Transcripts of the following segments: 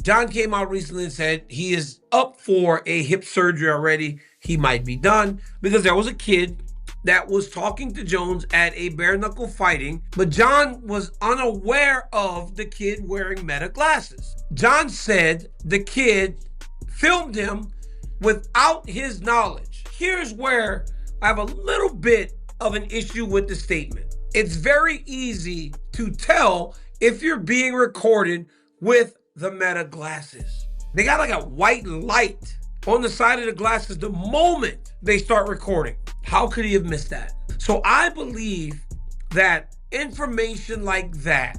Jon came out recently and said he is up for a hip surgery already. He might be done because there was a kid that was talking to Jones at a bare knuckle fighting, but Jon was unaware of the kid wearing Meta glasses. Jon said the kid filmed him without his knowledge. Here's where I have a little bit of an issue with the statement. It's very easy to tell if you're being recorded with the Meta glasses. They got like a white light on the side of the glasses the moment they start recording. How could he have missed that? So I believe that information like that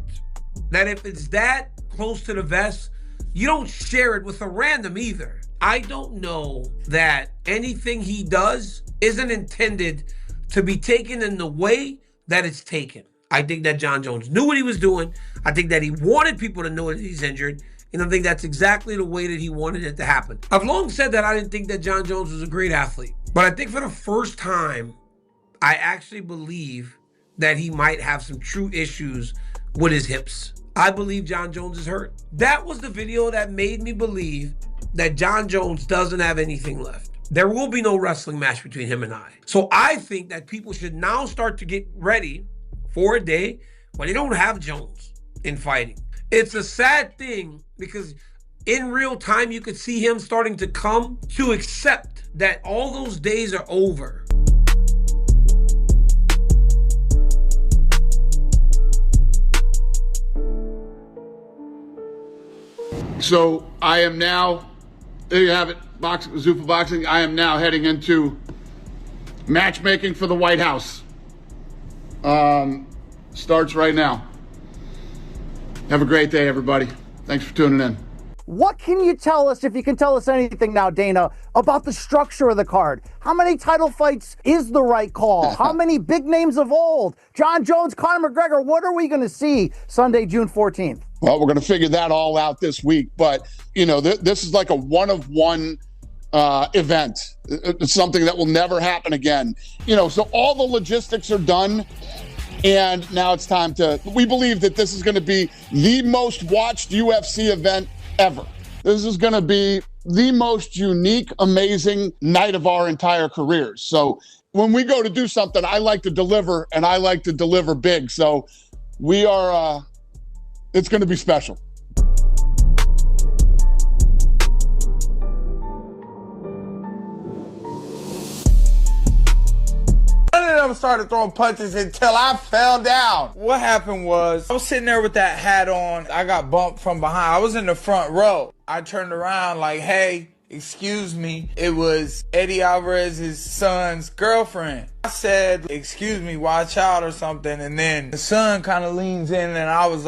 if it's that close to the vest, you don't share it with a random either. I don't know that anything he does isn't intended to be taken in the way that it's taken. I think that Jon Jones knew what he was doing. I think that he wanted people to know that he's injured. And I think that's exactly the way that he wanted it to happen. I've long said that I didn't think that Jon Jones was a great athlete. But I think for the first time, I actually believe that he might have some true issues with his hips. I believe Jon Jones is hurt. That was the video that made me believe that Jon Jones doesn't have anything left. There will be no wrestling match between him and I. So I think that people should now start to get ready for a day when they don't have Jones in fighting. It's a sad thing because in real time, you could see him starting to come to accept that all those days are over. So I am now, there you have it, Zuffa Boxing. I am now heading into matchmaking for the White House. Starts right now. Have a great day, everybody. Thanks for tuning in. What can you tell us, if you can tell us anything now, Dana, about the structure of the card? How many title fights is the right call? How many big names of old? Jon Jones, Conor McGregor, what are we going to see Sunday, June 14th? Well, we're going to figure that all out this week. But, you know, this is like a one-of-one event. It's something that will never happen again. You know, so all the logistics are done. And now it's time to, we believe that this is going to be the most watched UFC event ever. This is going to be the most unique, amazing night of our entire careers. So when we go to do something, I like to deliver, and I like to deliver big. So we are, it's going to be special. None of them started throwing punches until I fell down. What happened was, I was sitting there with that hat on. I got bumped from behind. I was in the front row. I turned around like, hey, excuse me. It was Eddie Alvarez's son's girlfriend. I said, excuse me, watch out or something. And then the son kind of leans in and I was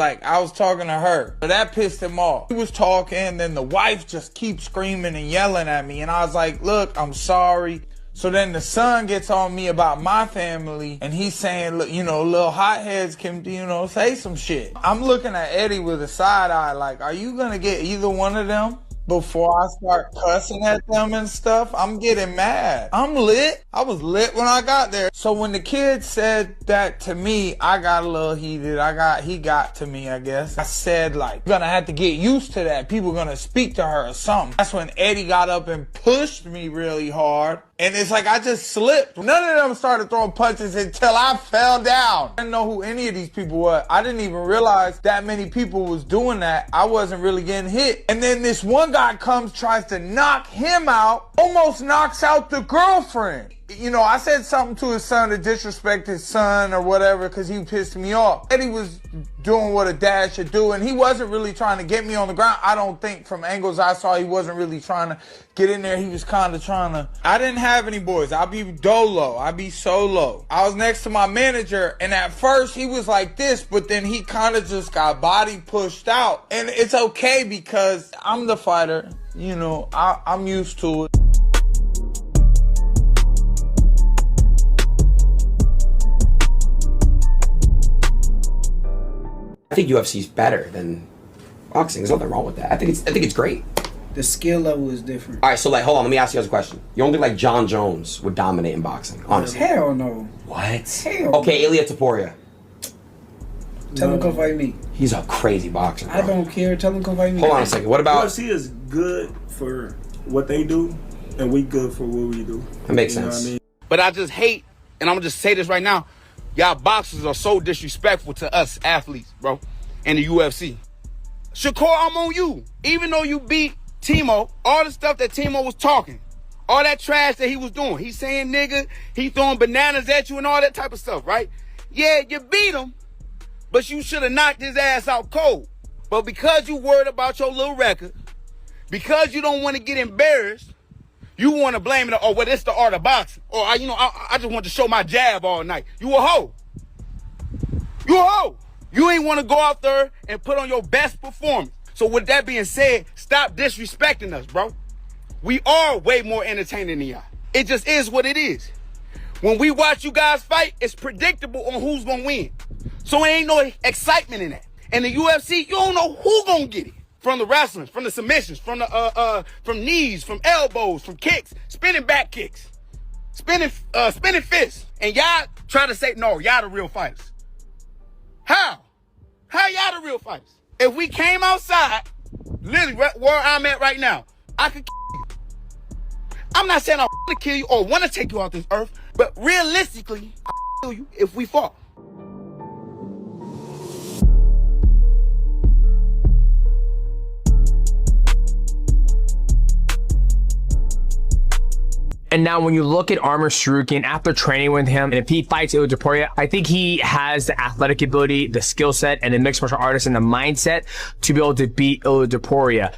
talking to her. So that pissed him off. He was talking and then the wife just keeps screaming and yelling at me. And I was like, look, I'm sorry. So then the son gets on me about my family and he's saying, look, you know, little hotheads can, you know, say some shit. I'm looking at Eddie with a side eye like, are you going to get either one of them before I start cussing at them and stuff? I'm getting mad. I'm lit. I was lit when I got there. So when the kid said that to me, I got a little heated. He got to me, I guess. I said like, you're gonna have to get used to that. People gonna speak to her or something. That's when Eddie got up and pushed me really hard. And it's like I just slipped. None of them started throwing punches until I fell down. I didn't know who any of these people were. I didn't even realize that many people was doing that. I wasn't really getting hit. And then this one guy comes, tries to knock him out, almost knocks out the girlfriend. You know, I said something to his son to disrespect his son or whatever because he pissed me off. Eddie was doing what a dad should do, and he wasn't really trying to get me on the ground. I don't think from angles I saw he wasn't really trying to get in there. He was kind of trying to. I didn't have any boys. I'd be dolo. I'd be solo. I was next to my manager, and at first he was like this, but then he kind of just got body pushed out. And it's okay because I'm the fighter. You know, I'm used to it. I think UFC is better than boxing. There's nothing wrong with that. I think it's great. The skill level is different. All right, so like, hold on. Let me ask you guys a question. You don't think like Jon Jones would dominate in boxing? Honestly. Hell no. What? Hell. Okay, Ilia Topuria. Tell him come fight me. He's a crazy boxer, bro. I don't care. Tell him come fight me. Hold on a second. What about... UFC is good for what they do, and we good for what we do. That makes You know sense. what I mean? But I just hate, and I'm gonna just say this right now, y'all boxers are so disrespectful to us athletes, bro, and the UFC. Shakur, I'm on you. Even though you beat Timo, all the stuff that Timo was talking, all that trash that he was doing, he's saying nigga, he throwing bananas at you and all that type of stuff, right? Yeah, you beat him, but you should have knocked his ass out cold. But because you worried about your little record, because you don't want to get embarrassed, you want to blame it, oh, well, it's the art of boxing. Or, I just want to show my jab all night. You a hoe. You a hoe. You ain't want to go out there and put on your best performance. So with that being said, stop disrespecting us, bro. We are way more entertaining than y'all. It just is what it is. When we watch you guys fight, it's predictable on who's gonna win. So there ain't no excitement in that. And the UFC, you don't know who gonna get it. From the wrestling, from the submissions, from the from knees, from elbows, from kicks, spinning back kicks, spinning fists. And y'all try to say, no, y'all the real fighters. How? How y'all the real fighters? If we came outside, literally where I'm at right now, I could kill you. I'm not saying I want to kill you or want to take you off this earth, but realistically, I kill you if we fought. And now when you look at Arman Tsarukyan, after training with him, and if he fights Ilia Topuria, I think he has the athletic ability, the skill set, and the mixed martial artist and the mindset to be able to beat Ilia Topuria.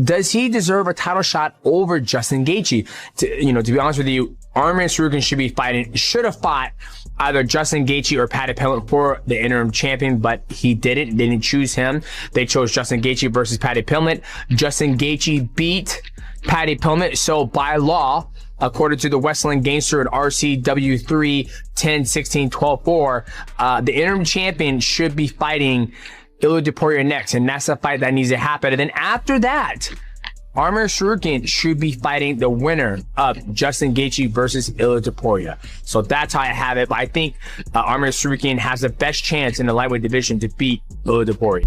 Does he deserve a title shot over Justin Gaethje? To be honest with you, Arman Tsarukyan should have fought either Justin Gaethje or Paddy Pimblett for the interim champion, but he didn't. They didn't choose him. They chose Justin Gaethje versus Paddy Pimblett. Justin Gaethje beat Paddy Pimblett, so by law, according to the Wrestling Gangster at RCW 3-10-16-12-4, the interim champion should be fighting Ilia Topuria next, and that's a fight that needs to happen. And then after that, Arman Tsarukyan should be fighting the winner of Justin Gaethje versus Ilia Topuria. So that's how I have it. But I think Arman Tsarukyan has the best chance in the lightweight division to beat Ilia Topuria.